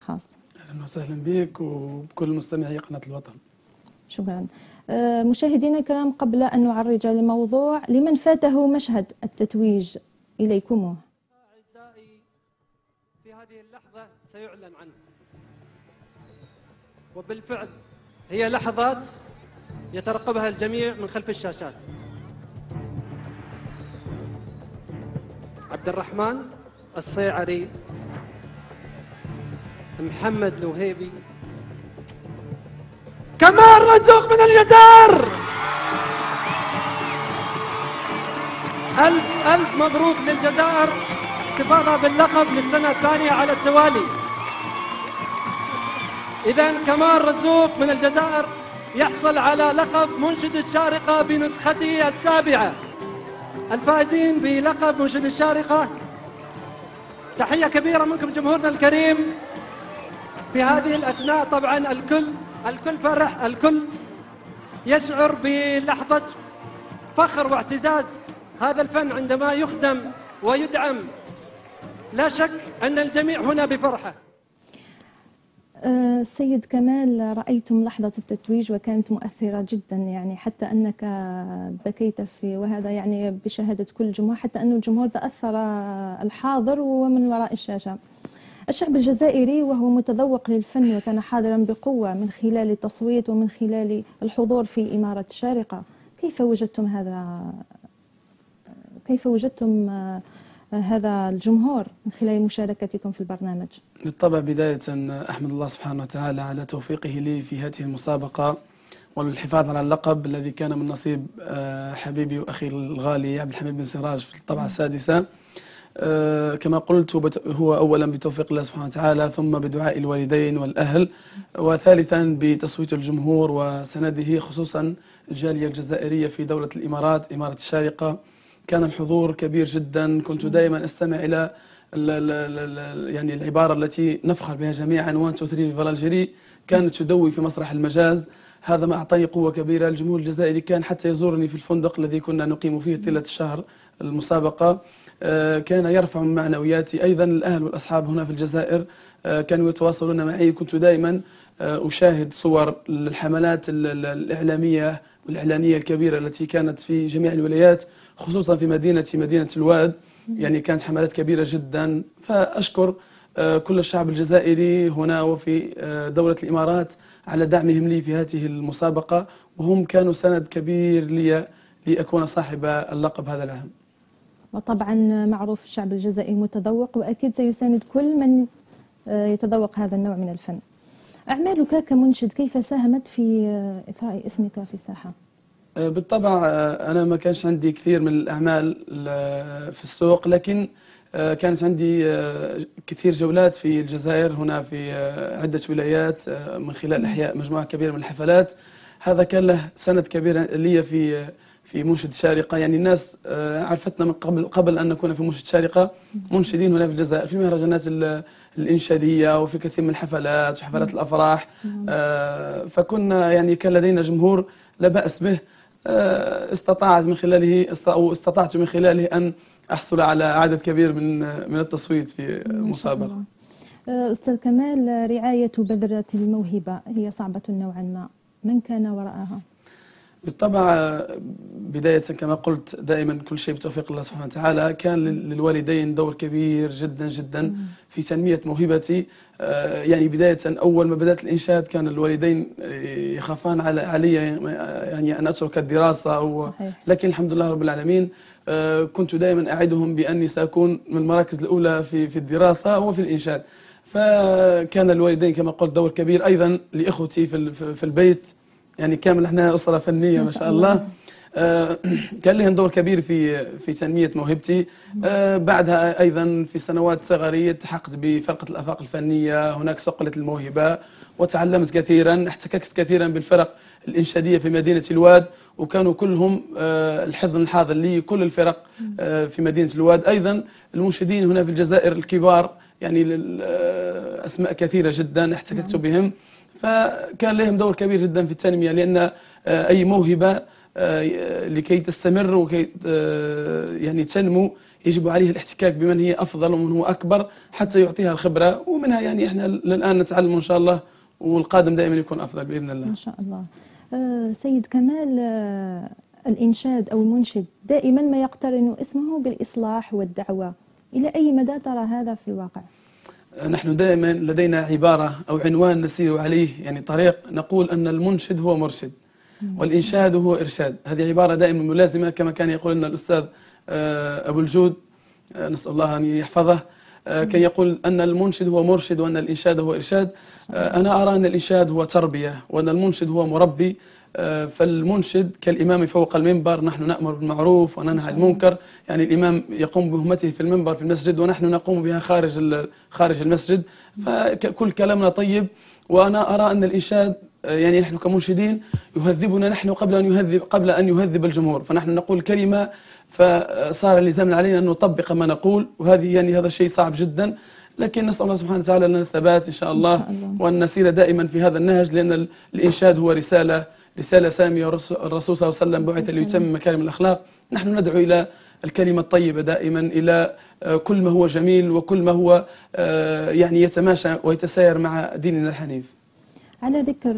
خاص. أهلا وسهلا بك وبكل مستمعي قناة الوطن. شكرا. مشاهدينا الكرام، قبل أن نعرج للموضوع، لمن فاته مشهد التتويج إليكم. أعزائي، في هذه اللحظة سيعلن عنه، وبالفعل هي لحظات يترقبها الجميع من خلف الشاشات. عبد الرحمن الصيعري، محمد الوهيبي، كمال رزوق من الجزائر. ألف مبروك للجزائر، احتفاظها باللقب للسنة الثانية على التوالي. إذن كمال رزوق من الجزائر يحصل على لقب منشد الشارقة بنسخته السابعة. الفائزين بلقب منشد الشارقة، تحية كبيرة منكم جمهورنا الكريم. في هذه الأثناء طبعا الكل فرح، الكل يشعر بلحظة فخر واعتزاز هذا الفن عندما يخدم ويدعم. لا شك أن الجميع هنا بفرحة. سيد كمال، رأيتم لحظة التتويج وكانت مؤثرة جدا، يعني حتى أنك بكيت في، وهذا يعني بشهادة كل الجمهور، حتى أن الجمهور تأثر الحاضر ومن وراء الشاشة. الشعب الجزائري وهو متذوق للفن وكان حاضرا بقوة من خلال التصويت ومن خلال الحضور في إمارة الشارقة. كيف وجدتم هذا الجمهور من خلال مشاركتكم في البرنامج؟ بالطبع بداية أحمد الله سبحانه وتعالى على توفيقه لي في هذه المسابقة والحفاظ على اللقب الذي كان من نصيب حبيبي وأخي الغالي عبد الحميد بن سراج في الطبعة السادسة. كما قلت، هو أولا بتوفيق الله سبحانه وتعالى، ثم بدعاء الوالدين والأهل، وثالثا بتصويت الجمهور وسنده، خصوصا الجالية الجزائرية في دولة الإمارات، إمارة الشارقة. كان الحضور كبير جدا. كنت دائما أستمع إلى يعني العبارة التي نفخر بها جميعا: 1 2 3 فيفا الجيري، كانت تدوي في مسرح المجاز. هذا ما أعطاني قوة كبيرة. الجمهور الجزائري كان حتى يزورني في الفندق الذي كنا نقيم فيه طيلة الشهر المسابقة، كان يرفع من معنوياتي. أيضا الأهل والأصحاب هنا في الجزائر كانوا يتواصلون معي. كنت دائما أشاهد صور الحملات الإعلامية والإعلانية الكبيرة التي كانت في جميع الولايات، خصوصا في مدينة الواد، يعني كانت حملات كبيرة جدا. فأشكر كل الشعب الجزائري هنا وفي دولة الإمارات على دعمهم لي في هذه المسابقة، وهم كانوا سند كبير لي لأكون صاحب اللقب هذا العام. وطبعا معروف الشعب الجزائري متذوق، وأكيد سيساند كل من يتذوق هذا النوع من الفن. أعمالك كمنشد كيف ساهمت في إثراء اسمك في الساحة؟ بالطبع أنا ما كانش عندي كثير من الأعمال في السوق، لكن كانت عندي كثير جولات في الجزائر، هنا في عدة ولايات، من خلال إحياء مجموعة كبيرة من الحفلات. هذا كان له سند كبير لي في منشد الشارقة. يعني الناس عرفتنا من قبل أن نكون في منشد الشارقة منشدين هنا في الجزائر، في مهرجانات الإنشادية وفي كثير من الحفلات وحفلات الأفراح. فكنا يعني كان لدينا جمهور لا بأس به. استطعت من خلاله أن أحصل على عدد كبير من التصويت في المسابقة. أستاذ كمال، رعاية بذرة الموهبة هي صعبة نوعا ما، من كان وراءها؟ بالطبع بداية كما قلت دائما كل شيء بتوفيق الله سبحانه وتعالى. كان للوالدين دور كبير جدا جدا في تنمية موهبتي. يعني بداية أول ما بدأت الإنشاد كان الوالدين يخافان علي يعني أن أترك الدراسة لكن الحمد لله رب العالمين كنت دائما أعدهم بأني سأكون من المراكز الأولى في الدراسة وفي الإنشاد. فكان الوالدين كما قلت دور كبير. أيضا لإخوتي في البيت، يعني كامل احنا أسرة فنية ما شاء الله، كان لهم دور كبير في تنمية موهبتي. بعدها أيضا في سنوات صغري التحقت بفرقة الآفاق الفنية، هناك صقلت الموهبة وتعلمت كثيرا، احتككت كثيرا بالفرق الإنشادية في مدينة الواد، وكانوا كلهم الحضن الحاضر لي، كل الفرق في مدينة الواد. أيضا المنشدين هنا في الجزائر الكبار، يعني أسماء كثيرة جدا احتككت بهم، فكان لهم دور كبير جدا في التنمية. لأن أي موهبة لكي تستمر وكي يعني تنمو يجب عليه الاحتكاك بمن هي أفضل ومن هو أكبر حتى يعطيها الخبرة، ومنها يعني إحنا الآن نتعلم إن شاء الله، والقادم دائما يكون أفضل بإذن الله. ما شاء الله. سيد كمال، الإنشاد أو المنشد دائما ما يقترن اسمه بالإصلاح والدعوة، إلى أي مدى ترى هذا في الواقع؟ نحن دائما لدينا عبارة أو عنوان نسير عليه، يعني طريق، نقول أن المنشد هو مرشد والإنشاد هو إرشاد. هذه عبارة دائما ملازمة، كما كان يقول لنا الأستاذ أبو الجود، نسأل الله أن يحفظه، كان يقول أن المنشد هو مرشد وأن الإنشاد هو إرشاد. أنا أرى أن الإنشاد هو تربية وأن المنشد هو مربي. فالمنشد كالإمام فوق المنبر، نحن نأمر بالمعروف وننهى عن المنكر، يعني الإمام يقوم بمهمته في المنبر في المسجد ونحن نقوم بها خارج المسجد، فكل كلامنا طيب. وأنا أرى أن الإنشاد يعني نحن كمنشدين يهذبنا نحن قبل أن يهذب الجمهور، فنحن نقول كلمة فصار لزاما علينا أن نطبق ما نقول، وهذه يعني هذا شيء صعب جدا، لكن نسأل الله سبحانه وتعالى لنا الثبات إن شاء الله وأن نسير دائما في هذا النهج، لأن الإنشاد هو رسالة سامية، والرسول صلى الله عليه وسلم بعث ليتمم مكارم الأخلاق. نحن ندعو إلى الكلمة الطيبة دائما، إلى كل ما هو جميل وكل ما هو يعني يتماشى ويتساير مع ديننا الحنيف. على ذكر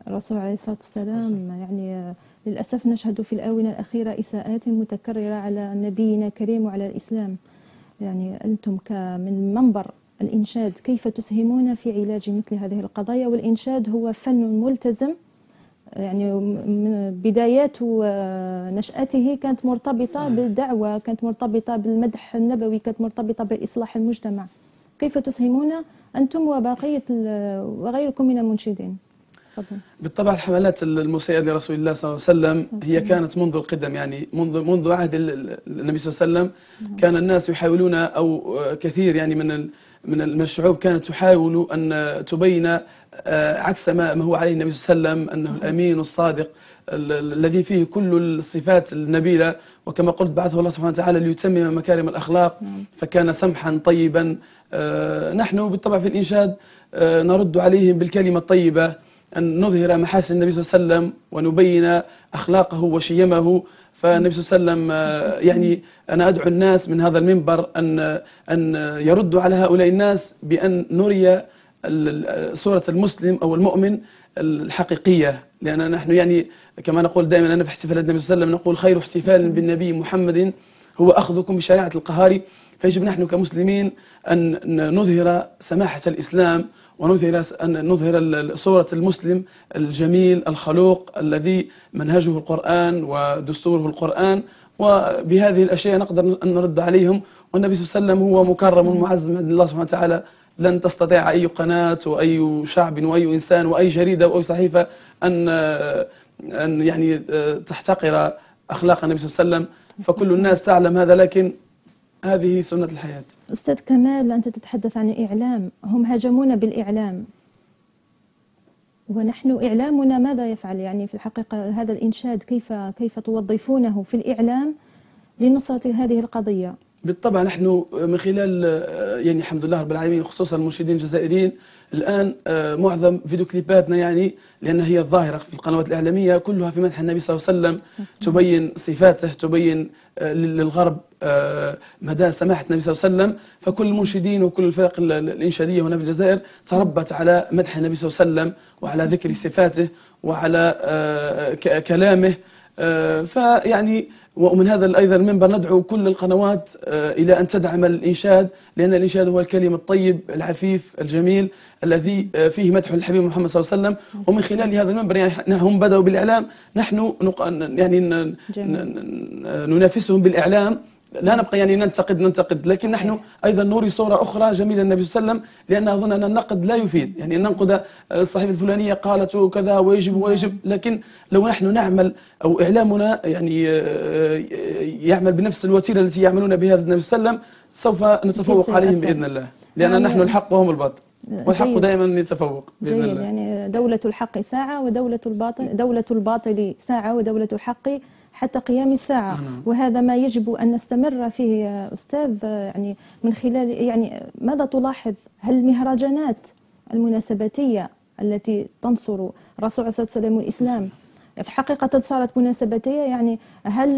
الرسول عليه الصلاة والسلام، يعني للأسف نشهد في الآونة الأخيرة إساءات متكررة على نبينا الكريم وعلى الإسلام. يعني أنتم من منبر الإنشاد كيف تسهمون في علاج مثل هذه القضايا؟ والإنشاد هو فن ملتزم، يعني من بدايات ونشأته كانت مرتبطة بالدعوة، كانت مرتبطة بالمدح النبوي، كانت مرتبطة بإصلاح المجتمع. كيف تسهمون أنتم وبقية وغيركم من المنشدين؟ تفضل. بالطبع الحملات المسيئة لرسول الله صلى الله عليه وسلم هي كانت منذ القدم، يعني منذ عهد النبي صلى الله عليه وسلم كان الناس يحاولون، أو كثير يعني من الشعوب كانت تحاول أن تبين عكس ما هو عليه النبي صلى الله عليه وسلم، أنه الأمين الصادق الذي فيه كل الصفات النبيلة، وكما قلت بعثه الله سبحانه وتعالى ليتمم مكارم الأخلاق، فكان سمحا طيبا. نحن بالطبع في الإنشاد نرد عليهم بالكلمة الطيبة، أن نظهر محاسن النبي صلى الله عليه وسلم ونبين أخلاقه وشيمه. فالنبي صلى الله عليه وسلم يعني أنا أدعو الناس من هذا المنبر أن يردوا على هؤلاء الناس بأن نري صورة المسلم أو المؤمن الحقيقية، لأن نحن يعني كما نقول دائما أنا في احتفالات النبي صلى الله عليه وسلم نقول خير احتفال بالنبي محمد هو أخذكم بشريعة القهار. فيجب نحن كمسلمين أن نظهر سماحة الإسلام ونظهر صورة المسلم الجميل الخلوق الذي منهجه القرآن ودستوره القرآن، وبهذه الأشياء نقدر أن نرد عليهم. والنبي صلى الله عليه وسلم هو مكرم معزز من الله سبحانه وتعالى، لن تستطيع أي قناة وأي شعب وأي إنسان وأي جريدة وأي صحيفة أن يعني تحتقر أخلاق النبي صلى الله عليه وسلم، فكل الناس تعلم هذا، لكن هذه سنة الحياة. أستاذ كمال، أنت تتحدث عن الإعلام، هم هاجمونا بالإعلام، ونحن إعلامنا ماذا يفعل؟ يعني في الحقيقة هذا الإنشاد كيف توظفونه في الإعلام لنصرة هذه القضية؟ بالطبع نحن من خلال يعني الحمد لله رب العالمين، خصوصا المنشدين الجزائريين الآن معظم فيديو كليباتنا، يعني لأنها هي الظاهرة في القنوات الإعلامية كلها في مدح النبي صلى الله عليه وسلم، تبين صفاته، تبين للغرب مدى سماحة النبي صلى الله عليه وسلم. فكل المنشدين وكل الفرق الإنشادية هنا في الجزائر تربت على مدح النبي صلى الله عليه وسلم وعلى ذكر صفاته وعلى كلامه. فيعني ومن هذا أيضا المنبر ندعو كل القنوات إلى أن تدعم الإنشاد، لأن الإنشاد هو الكلم الطيب العفيف الجميل الذي فيه مدح الحبيب محمد صلى الله عليه وسلم. ومن خلال هذا المنبر يعني هم بدأوا بالإعلام، نحن يعني ننافسهم بالإعلام، لا نبقى يعني ننتقد، لكن نحن أيضا نوري صورة أخرى جميلة للنبي صلى الله عليه وسلم، لأن أظن أن النقد لا يفيد، يعني ننقد الصحيفة الفلانية قالت كذا ويجب، لكن لو نحن نعمل أو إعلامنا يعني يعمل بنفس الوتيرة التي يعملون بها النبي صلى الله عليه وسلم سوف نتفوق عليهم بإذن الله، لأن نحن الحق وهم الباطل، والحق دائما يتفوق بإذن الله. يعني دولة الحق ساعة ودولة الباطل، دولة الباطل ساعة ودولة الحق حتى قيام الساعة. وهذا ما يجب أن نستمر فيه يا أستاذ. يعني من خلال يعني ماذا تلاحظ؟ هل المهرجانات المناسباتية التي تنصر الرسول صلى الله عليه وسلم والإسلام في حقيقة صارت مناسبتية، يعني هل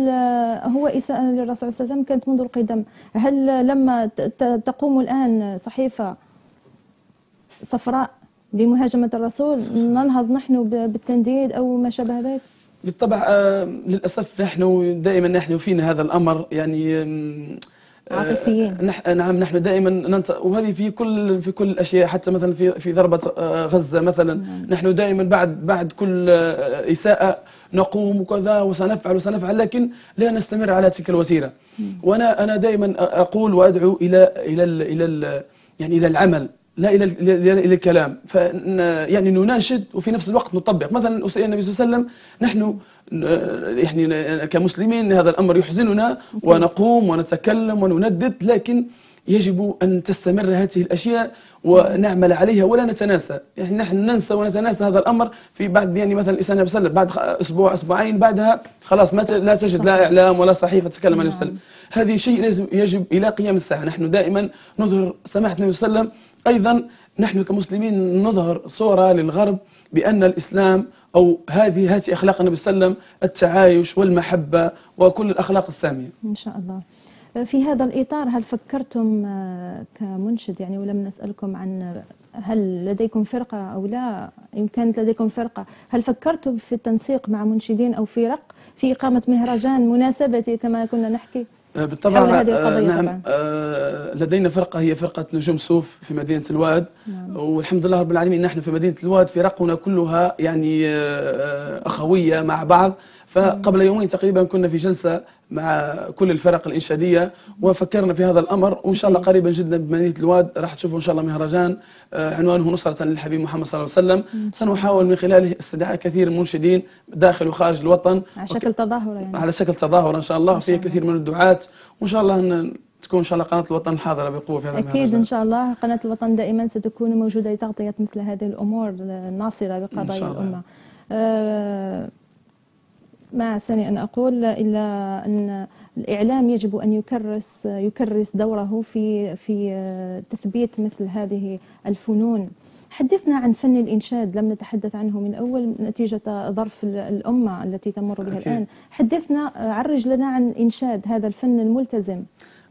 هو إساءة للرسول صلى الله عليه وسلم كانت منذ القدم؟ هل لما تقوم الآن صحيفة صفراء بمهاجمة الرسول ننهض نحن بالتنديد أو ما شابه ذلك؟ بالطبع للأسف نحن فينا هذا الأمر، يعني عاطفيين. نعم، نحن دائما وهذه في كل الاشياء، حتى مثلا في ضربه غزه مثلا. نحن دائما بعد كل اساءه نقوم وكذا وسنفعل، لكن لا نستمر على تلك الوتيره. وانا دائما اقول وادعو الى العمل، لا الى الكلام. يعني نناشد وفي نفس الوقت نطبق. مثلا النبي صلى الله عليه وسلم، نحن يعني كمسلمين هذا الامر يحزننا ونقوم ونتكلم ونندد، لكن يجب ان تستمر هذه الاشياء ونعمل عليها ولا نتناسى. يعني نحن ننسى ونتناسى هذا الامر في بعد، يعني مثلا الانسان صلى الله عليه وسلم بعد اسبوع اسبوعين بعدها خلاص لا تجد لا اعلام ولا صحيفه تتكلم عن النبي صلى الله عليه وسلم. هذه شيء لازم يجب الى قيام الساعه. نحن دائما نظهر سماحه النبي صلى الله عليه وسلم. ايضا نحن كمسلمين نظهر صوره للغرب بان الاسلام أو هذه أخلاق النبي صلى الله عليه وسلم، التعايش والمحبة وكل الأخلاق السامية إن شاء الله. في هذا الإطار هل فكرتم كمنشد، يعني ولم نسألكم عن هل لديكم فرقة أو لا، إن كانت لديكم فرقة هل فكرتم في التنسيق مع منشدين أو فرق في إقامة مهرجان مناسبتي كما كنا نحكي؟ بالطبع نعم. لدينا فرقة هي فرقة نجوم صوف في مدينة الواد. نعم. والحمد لله رب العالمين نحن في مدينة الواد فرقنا كلها يعني أخوية مع بعض. فقبل يومين تقريبا كنا في جلسة مع كل الفرق الإنشادية وفكرنا في هذا الأمر، وإن شاء الله قريبا جدا بمدينة الواد راح تشوفوا إن شاء الله مهرجان عنوانه نصرة للحبيب محمد صلى الله عليه وسلم. سنحاول من خلاله استدعاء كثير من المنشدين داخل وخارج الوطن على شكل تظاهر، يعني على شكل تظاهر إن شاء الله. فيه كثير من الدعاة، وإن شاء الله أن تكون إن شاء الله قناة الوطن حاضرة بقوة في هذا المهرجان. أكيد إن شاء الله قناة الوطن دائما ستكون موجودة لتغطية مثل هذه الأمور الناصرة بقضايا الأمة. ما عساني أن أقول إلا أن الإعلام يجب أن يكرس دوره في تثبيت مثل هذه الفنون. حدثنا عن فن الإنشاد، لم نتحدث عنه من أول نتيجة ظرف الأمة التي تمر بها الآن. حدثنا، عرج لنا عن إنشاد هذا الفن الملتزم.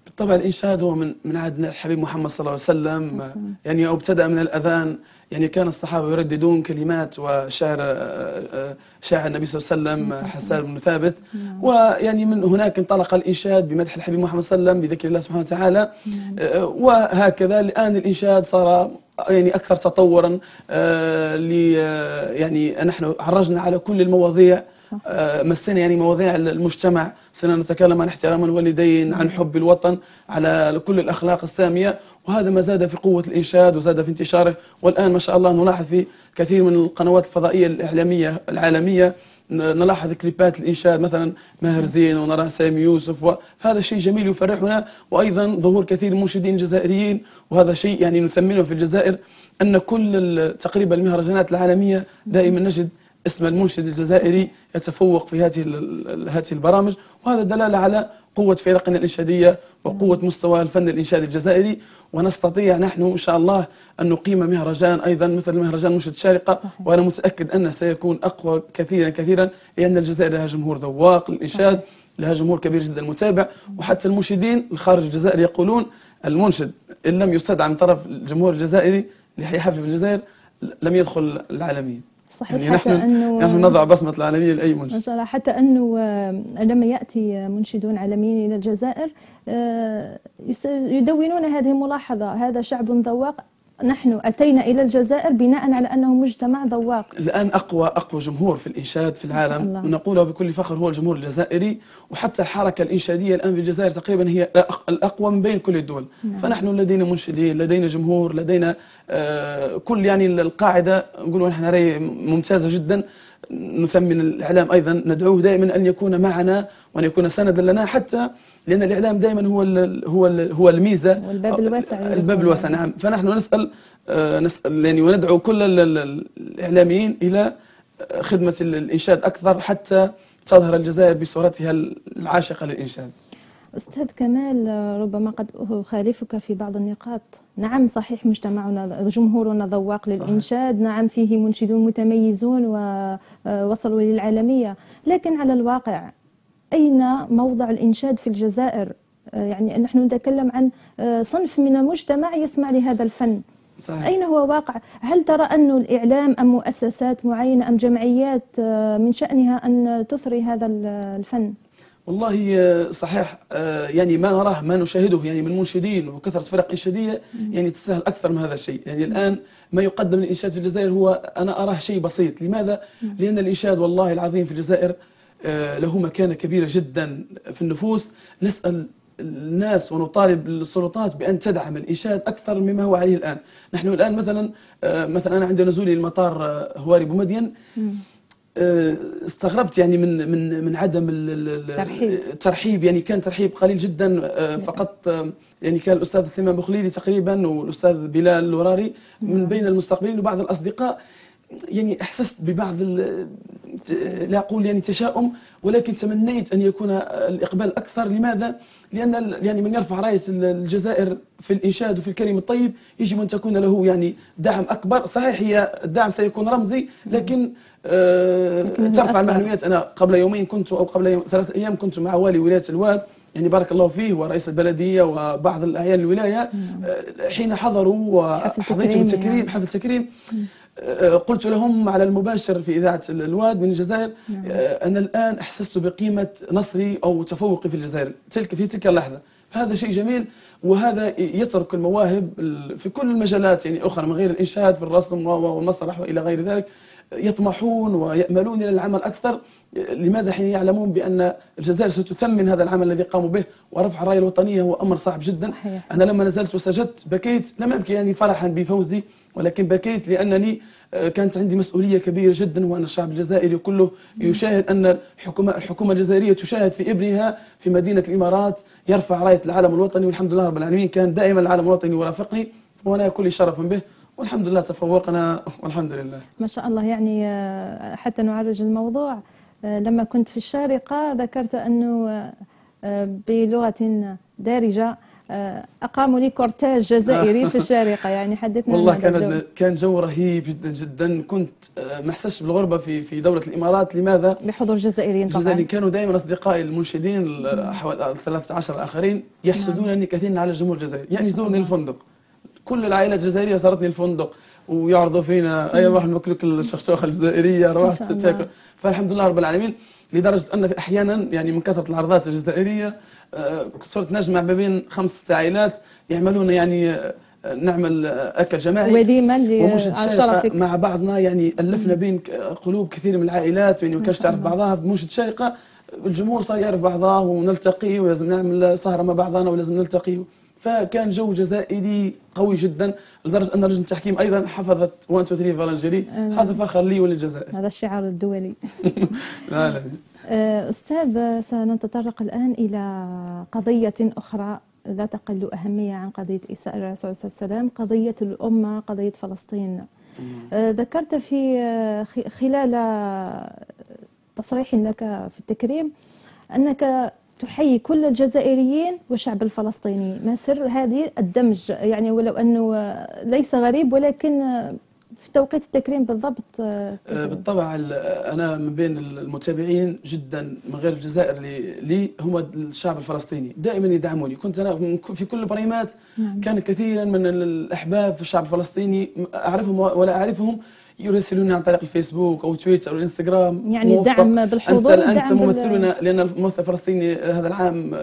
بالطبع الإنشاد هو من عهد الحبيب محمد صلى الله عليه وسلم، يعني ابتدأ من الأذان. يعني كان الصحابة يرددون كلمات وشعر شاعر النبي صلى الله عليه وسلم حسان بن ثابت. ويعني من هناك انطلق الإنشاد بمدح الحبيب محمد صلى الله عليه وسلم بذكر الله سبحانه وتعالى. وهكذا الآن الإنشاد صار يعني أكثر تطورا. يعني نحن عرجنا على كل المواضيع، مسنا يعني مواضيع المجتمع، صرنا نتكلم عن احترام الوالدين، عن حب الوطن، على كل الأخلاق السامية. وهذا ما زاد في قوة الإنشاد وزاد في انتشاره. والآن ما شاء الله نلاحظ في كثير من القنوات الفضائية الإعلامية العالمية نلاحظ كليبات الإنشاد، مثلا ماهر زين ونرى سامي يوسف. فهذا شيء جميل يفرحنا. وأيضا ظهور كثير من المنشدين الجزائريين، وهذا شيء يعني نثمنه في الجزائر، أن كل تقريبا المهرجانات العالمية دائما نجد اسم المنشد الجزائري يتفوق في هذه البرامج. وهذا دلالة على قوة فرقنا الإنشادية وقوة مستوى الفن الإنشادي الجزائري. ونستطيع نحن إن شاء الله أن نقيم مهرجان أيضا مثل مهرجان منشد الشارقة. صحيح. وأنا متأكد أنه سيكون أقوى كثيرا لأن الجزائر لها جمهور ذواق للإنشاد، لها جمهور كبير جدا متابع. وحتى المنشدين الخارج الجزائر يقولون المنشد إن لم يستدعى من طرف الجمهور الجزائري لحفل في الجزائر لم يدخل العالمين. صحيح. يعني نحن نضع بصمة العالمية لأي منشد ما شاء الله. حتى أنه لما يأتي منشدون عالميين إلى الجزائر يدونون هذه الملاحظة: هذا شعب ذواق، نحن أتينا إلى الجزائر بناء على أنه مجتمع ذواق. الآن أقوى جمهور في الإنشاد في العالم، ونقوله بكل فخر، هو الجمهور الجزائري. وحتى الحركة الإنشادية الآن في الجزائر تقريبا هي الأقوى من بين كل الدول. فنحن لدينا منشدين، لدينا جمهور، لدينا كل يعني القاعدة نقولوا نحن رأي ممتازة جدا. نثمن الإعلام أيضا، ندعوه دائما أن يكون معنا وأن يكون سندا لنا، حتى لأن الإعلام دائما هو الميزة الباب الواسع. نعم. فنحن نسأل يعني وندعو كل الإعلاميين إلى خدمة الإنشاد أكثر حتى تظهر الجزائر بصورتها العاشقة للإنشاد. أستاذ كمال، ربما قد أخالفك في بعض النقاط. نعم صحيح، مجتمعنا جمهورنا ذواق للإنشاد، نعم فيه منشدون متميزون ووصلوا للعالمية، لكن على الواقع أين موضع الإنشاد في الجزائر؟ يعني نحن نتكلم عن صنف من المجتمع يسمع لهذا الفن. صحيح. أين هو واقع؟ هل ترى أن الإعلام أم مؤسسات معينة أم جمعيات من شأنها أن تثري هذا الفن؟ والله صحيح، يعني ما نراه ما نشاهده يعني من منشدين وكثرة فرق إنشادية يعني تستاهل أكثر من هذا الشيء. يعني الآن ما يقدم للإنشاد في الجزائر هو أنا أراه شيء بسيط. لماذا؟ لأن الإنشاد والله العظيم في الجزائر له مكانة كبيرة جدا في النفوس. نسأل الناس ونطالب السلطات بأن تدعم الإنشاد أكثر مما هو عليه الآن. نحن الآن مثلا أنا عند نزولي للمطار هواري بومدين استغربت يعني من عدم الترحيب. يعني كان ترحيب قليل جدا، فقط يعني كان الأستاذ ثيمان بوخليلي تقريبا والأستاذ بلال الوراري من بين المستقبلين وبعض الأصدقاء. يعني أحسست ببعض لا أقول يعني تشاؤم، ولكن تمنيت أن يكون الإقبال أكثر. لماذا؟ لأن يعني من يرفع راية الجزائر في الإنشاد وفي الكلم الطيب يجب أن تكون له يعني دعم أكبر. صحيح هي الدعم سيكون رمزي، لكن ترفع المعنويات. أنا قبل يومين كنت أو قبل 3 أيام كنت مع والي ولاية الواد يعني بارك الله فيه ورئيس البلدية وبعض الأعيان الولاية حين حضروا وحضرتهم التكريم حفل التكريم. قلت لهم على المباشر في إذاعة الواد من الجزائر أنا الآن أحسست بقيمة نصري أو تفوقي في الجزائر في تلك اللحظة. فهذا شيء جميل، وهذا يترك المواهب في كل المجالات يعني أخرى من غير الإنشاد في الرسم والمسرح وإلى غير ذلك يطمحون ويأملون إلى العمل أكثر. لماذا؟ حين يعلمون بأن الجزائر ستثمن هذا العمل الذي قاموا به، ورفع الراية الوطنية هو أمر صعب جدا. صحيح. أنا لما نزلت وسجدت بكيت، لم أبكي يعني فرحا بفوزي، ولكن بكيت لأنني كانت عندي مسؤولية كبيرة جدا، وأن الشعب الجزائري كله يشاهد أن الحكومة الجزائرية تشاهد في ابنها في مدينة الإمارات يرفع راية العالم الوطني. والحمد لله رب العالمين كان دائما العالم الوطني يرافقني، وأنا كل شرف به، والحمد لله تفوقنا والحمد لله. ما شاء الله. يعني حتى نعرج الموضوع، لما كنت في الشارقة ذكرت أنه بلغة دارجة أقاموا لي كورتاج جزائري في الشارقة. يعني حدثنا والله كان جو رهيب جدا جدا. كنت ما حسش بالغربة في دولة الإمارات. لماذا؟ بحضور جزائريين طبعا. الجزائريين كانوا دائما أصدقائي المنشدين حوالي 13 آخرين يحسدونني كثيرا على الجمهور الجزائري. يعني يزورني الفندق، كل العائلات الجزائرية زارتني الفندق ويعرضوا فينا أي روح ناكلك الشخشوخة الجزائرية روح تاكل. فالحمد لله رب العالمين، لدرجة أن أحيانا يعني من كثرة العرضات الجزائرية صرت نجمع ما بين 5 عائلات يعملون يعني نعمل أكل جماعي وليمة ومنشد شارقة مع بعضنا. يعني ألفنا بين قلوب كثير من العائلات يعني ما كانش تعرف بعضها بمنشد شارقة. الجمهور صار يعرف بعضها ونلتقي ولازم نعمل سهرة مع بعضنا ولازم نلتقي. فكان جو جزائري قوي جدا، لدرجة أن لجنة التحكيم أيضا حفظت 1 2 3 فالنجري. هذا فخر لي وللجزائر. هذا الشعار الدولي. لا. أستاذ، سنتطرق الآن إلى قضية أخرى لا تقل أهمية عن قضية إساءة الرسول صلى الله عليه وسلم، قضية الأمة، قضية فلسطين. ذكرت خلال تصريح لك في التكريم أنك تحيي كل الجزائريين والشعب الفلسطيني. ما سر هذه الدمج؟ يعني ولو أنه ليس غريب، ولكن في توقيت التكريم بالضبط. بالطبع أنا من بين المتابعين جدا من غير الجزائر لي هم الشعب الفلسطيني، دائما يدعموني. كنت أنا في كل البريمات كان كثيرا من الأحباب في الشعب الفلسطيني أعرفهم ولا أعرفهم يرسلون عن طريق الفيسبوك أو تويتر أو الانستغرام. يعني الدعم بالحضور، أنت ممثلنا، لأن الممثل الفلسطيني هذا العام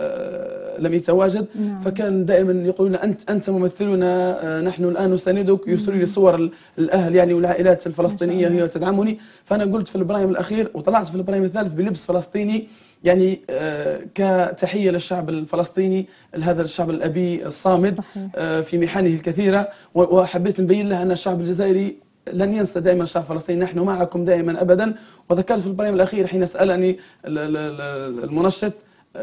لم يتواجد. فكان دائما يقولون أنت ممثلنا، نحن الآن نساندك. يرسلوا لي صور الأهل يعني والعائلات الفلسطينية هي تدعمني. فأنا قلت في البرايم الأخير وطلعت في البرايم الثالث بلبس فلسطيني يعني كتحية للشعب الفلسطيني، هذا الشعب الأبي الصامد في محنه الكثيرة. وحبيت نبين له أن الشعب الجزائري لن ينسى دائما الشعب الفلسطيني، نحن معكم دائما أبدا. وذكرت في البرنامج الأخير حين سألني المنشط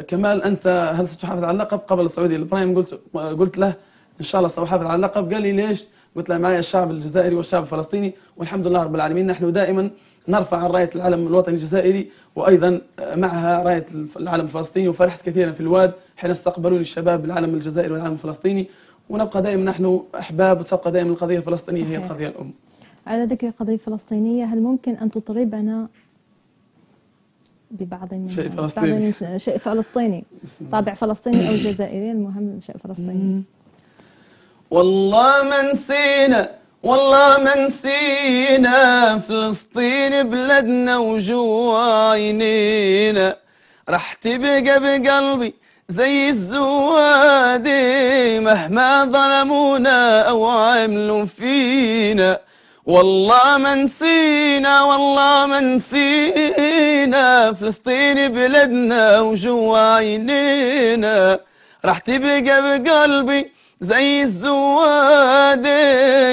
كمال أنت هل ستحافظ على اللقب قبل الصعود إلى البرنامج؟ قلت له إن شاء الله سأحافظ على اللقب. قال لي ليش؟ قلت له معي الشعب الجزائري والشعب الفلسطيني، والحمد لله رب العالمين نحن دائما نرفع راية العلم الوطني الجزائري وأيضا معها راية العلم الفلسطيني. وفرحت كثيرا في الواد حين استقبلوني الشباب العالم الجزائري والعالم الفلسطيني، ونبقى دائما نحن أحباب، وتبقى دائما القضية الفلسطينية هي القضية الأم. على ذكر القضية الفلسطينية، هل ممكن أن تطربنا ببعض من شيء فلسطيني؟ شيء فلسطيني، طابع فلسطيني أو جزائري، المهم شيء فلسطيني. والله ما نسينا، والله ما نسينا، فلسطين بلدنا وجوا عينينا، راح تبقى بقلبي زي الزوادي مهما ظلمونا أو عملوا فينا. والله ما نسينا، والله ما نسينا، فلسطين بلدنا وجوا عينينا، راح تبقى بقلبي زي الزوادي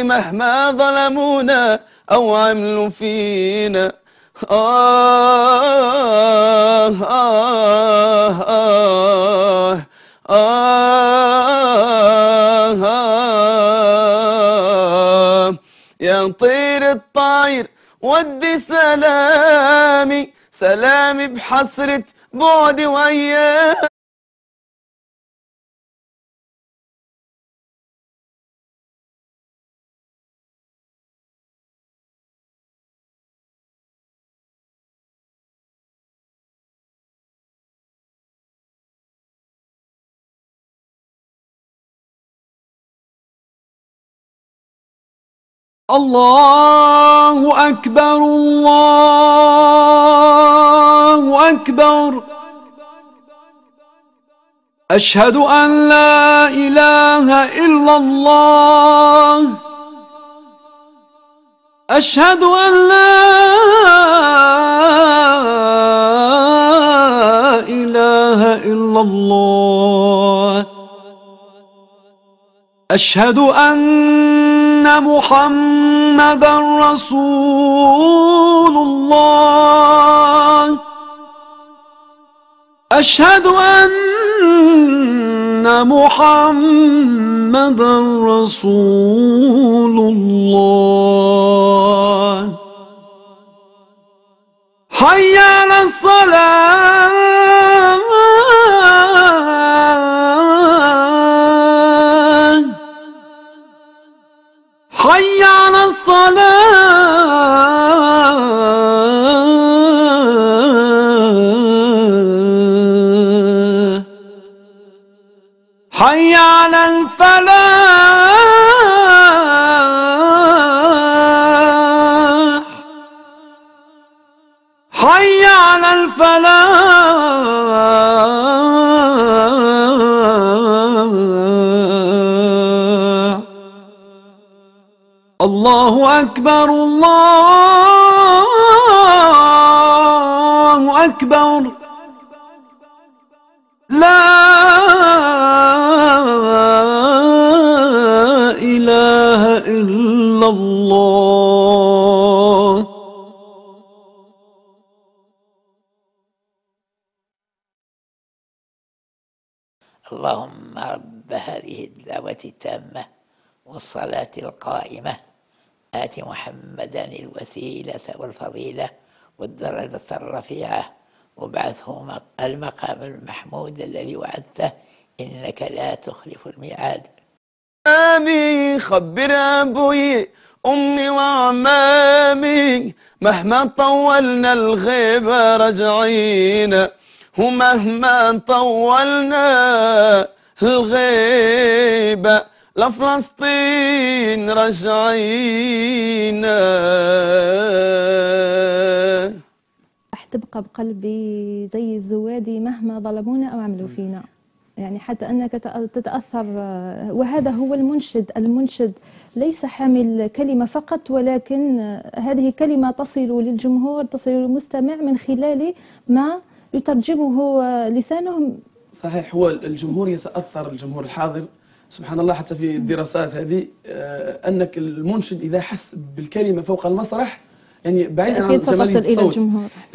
مهما ظلمونا أو عملوا فينا. آه آه آه آه آه يا طير الطاير ودي سلامي، سلامي بحسرة بعدي وياك. الله أكبر، الله أكبر، أشهد أن لا إله إلا الله، أشهد أن لا إله إلا الله، أشهد أن محمدا رسول الله، أشهد أن محمدا رسول الله. حي على الصلاة، حي على الصلاة، حي على الفلاح، حي على الفلاح. الله أكبر، الله أكبر، لا إله إلا الله. اللهم رب هذه الدعوة التامة والصلاة القائمة آت محمدا الوسيلة والفضيلة والدرجة الرفيعة وابعثه المقام المحمود الذي وعدته إنك لا تخلف الميعاد. آمين. خبر أبوي أمي وعمامي مهما طولنا الغيبة رجعينا، ومهما طولنا الغيبة لفلسطين رجعينا. راح تبقى بقلبي زي الزوادي مهما ظلمونا أو عملوا فينا، يعني حتى أنك تتأثر. وهذا هو المنشد. المنشد ليس حامل كلمة فقط، ولكن هذه كلمة تصل للجمهور، تصل للمستمع من خلال ما يترجمه لسانه. صحيح، هو الجمهور يتأثر، الجمهور الحاضر سبحان الله حتى في الدراسات هذه أنك المنشد إذا حس بالكلمة فوق المسرح، يعني بعيدا عن جمالية الصوت،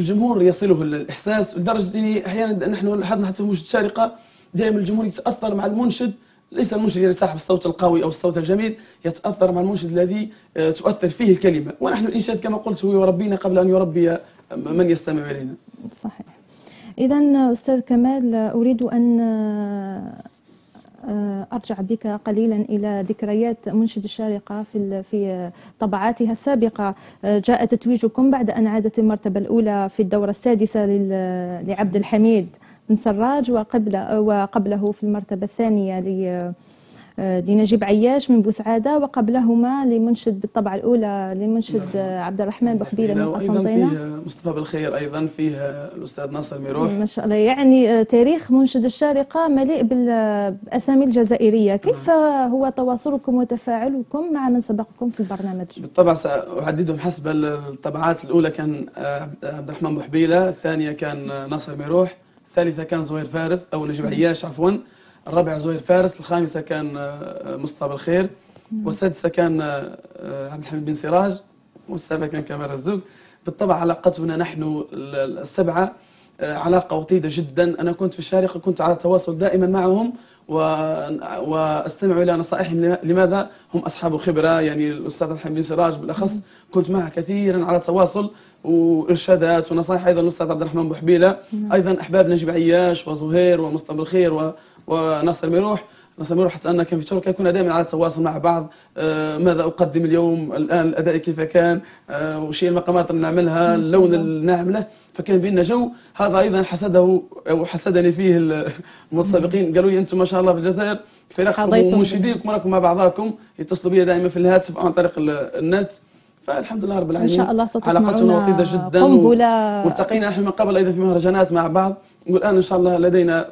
الجمهور يصله الإحساس لدرجة أني أحيانا نحن لاحظنا حتى في منشد شارقة دائما الجمهور يتأثر مع المنشد، ليس المنشد يعني صاحب الصوت القوي أو الصوت الجميل، يتأثر مع المنشد الذي تؤثر فيه الكلمة. ونحن الإنشاد كما قلت هو يربينا قبل أن يربي من يستمع إلينا. صحيح. إذا أستاذ كمال، أريد أن أرجع بك قليلا إلى ذكريات منشد الشارقة في طبعاتها السابقة. جاء تتويجكم بعد أن عادت المرتبة الأولى في الدورة السادسة لعبد الحميد بن سراج، وقبله في المرتبة الثانية لنجيب عياش من بوسعادة، وقبلهما لمنشد بالطبعة الأولى لمنشد عبد الرحمن بوحبيلة من قسنطينة. فيه مصطفى بالخير، أيضا فيه الأستاذ ناصر ميروح. ما شاء الله، يعني تاريخ منشد الشارقة مليء بالأسامي الجزائرية. كيف هو تواصلكم وتفاعلكم مع من سبقكم في البرنامج؟ بالطبع سأحددهم حسب الطبعات. الأولى كان عبد الرحمن بوحبيلة، الثانية كان ناصر ميروح، الثالثة كان زهير فارس أو نجيب عياش عفوا، الرابعة زهير فارس، الخامسة كان مصطفى بالخير، والسادسة كان عبد الحميد بن سراج، والسابع كان كمال الزوق. بالطبع علاقتنا نحن السبعة علاقة وطيدة جدا. أنا كنت في الشارقة، كنت على تواصل دائما معهم واستمع إلى نصائحهم. لماذا؟ هم أصحاب خبرة، يعني الأستاذ عبد الحميد بن سراج بالأخص كنت معه كثيرا على تواصل وإرشادات ونصائح. أيضا الأستاذ عبد الرحمن بوحبيلة، أيضا أحباب نجيب عياش وزهير ومصطفى بالخير وناصر ميروح. ناصر ميروح حتى أن كان في شركة كنا دائما على تواصل مع بعض. ماذا أقدم اليوم، الآن الأداء كيف كان، وش هي المقامات اللي نعملها، اللون اللي نعمله. فكان بيننا جو. هذا أيضا حسده أو حسدني فيه المتسابقين، قالوا لي أنتم ما شاء الله في الجزائر فرقكم ومنشديكم راكم مع بعضاكم، يتصلوا بي دائما في الهاتف أو عن طريق النت. فالحمد لله رب العالمين، إن شاء الله علاقتنا وطيدة جدا. والتقينا نحن من قبل أيضا في مهرجانات مع بعض، والآن إن شاء الله لدينا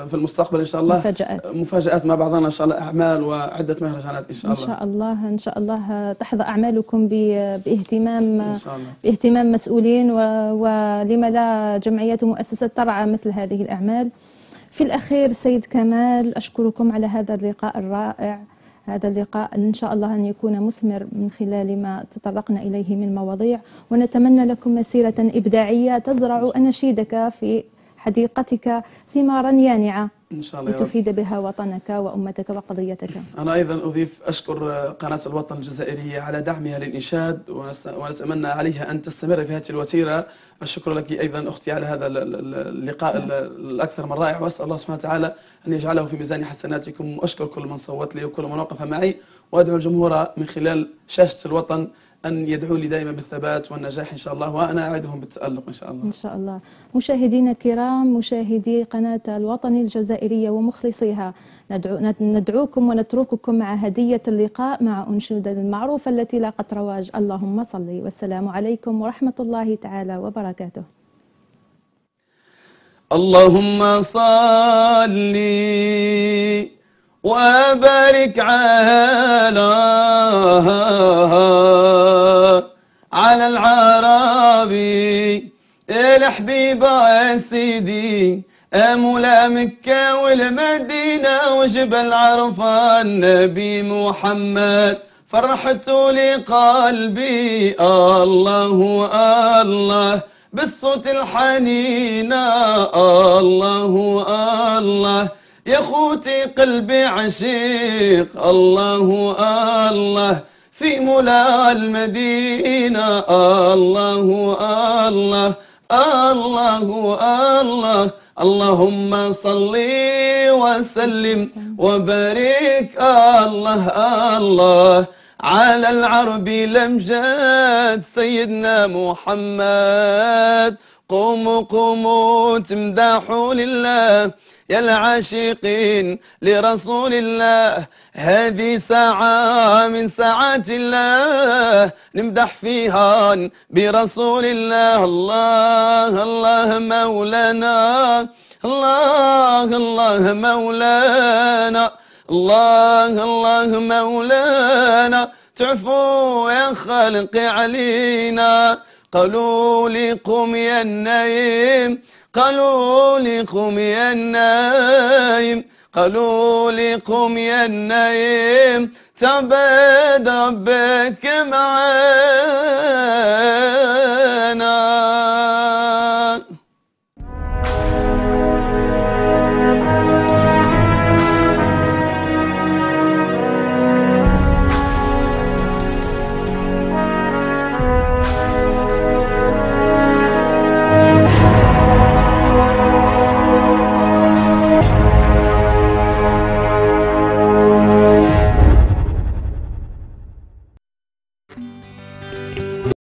في المستقبل إن شاء الله مفاجآت مع بعضنا إن شاء الله، أعمال وعدة مهرجانات إن شاء الله. إن شاء الله إن شاء الله تحظى أعمالكم باهتمام إن شاء الله، باهتمام مسؤولين، ولما لا جمعيات ومؤسسات ترعى مثل هذه الأعمال. في الأخير سيد كمال، أشكركم على هذا اللقاء الرائع. هذا اللقاء إن شاء الله أن يكون مثمر من خلال ما تطرقنا إليه من مواضيع، ونتمنى لكم مسيرة إبداعية تزرع أناشيدك في حديقتك ثمارا يانعة إن شاء الله لتفيد بها وطنك وأمتك وقضيتك. أنا أيضا أضيف أشكر قناة الوطن الجزائرية على دعمها للإنشاد، ونتمنى عليها أن تستمر في هذه الوتيرة. الشكر لك أيضا أختي على هذا اللقاء الأكثر من رائع، وأسأل الله سبحانه وتعالى أن يجعله في ميزان حسناتكم. وأشكر كل من صوت لي وكل من وقف معي، وأدعو الجمهور من خلال شاشة الوطن أن يدعوا لي دائما بالثبات والنجاح إن شاء الله، وأنا أعدهم بالتألق إن شاء الله. إن شاء الله. مشاهدينا الكرام، مشاهدي قناة الوطن الجزائرية ومخلصيها، ندعوكم ونترككم مع هدية اللقاء مع أنشودة المعروفة التي لاقت رواج. اللهم صل، والسلام عليكم ورحمة الله تعالى وبركاته. اللهم صل وبارك على العربي الحبيب سيدي، مولا مكة والمدينة وجبل عرفة النبي محمد، فرحت لقلبي الله الله بالصوت الحنين. الله الله يا خوتي قلبي عشيق. الله الله في مولى المدينة. الله الله الله الله اللهم صل وسلم وبارك الله الله على العربي الأمجاد سيدنا محمد. قوموا قوموا تمدحوا لله يا العاشقين لرسول الله، هذه ساعة من ساعات الله نمدح فيها برسول الله. الله الله مولانا، الله الله مولانا، الله الله مولانا، تعفو يا خالق علينا. قالوا لي قم يا النايم، قالوا لي قم يا النايم، قالوا لي قم يا النايم، تعبد ربك معانا.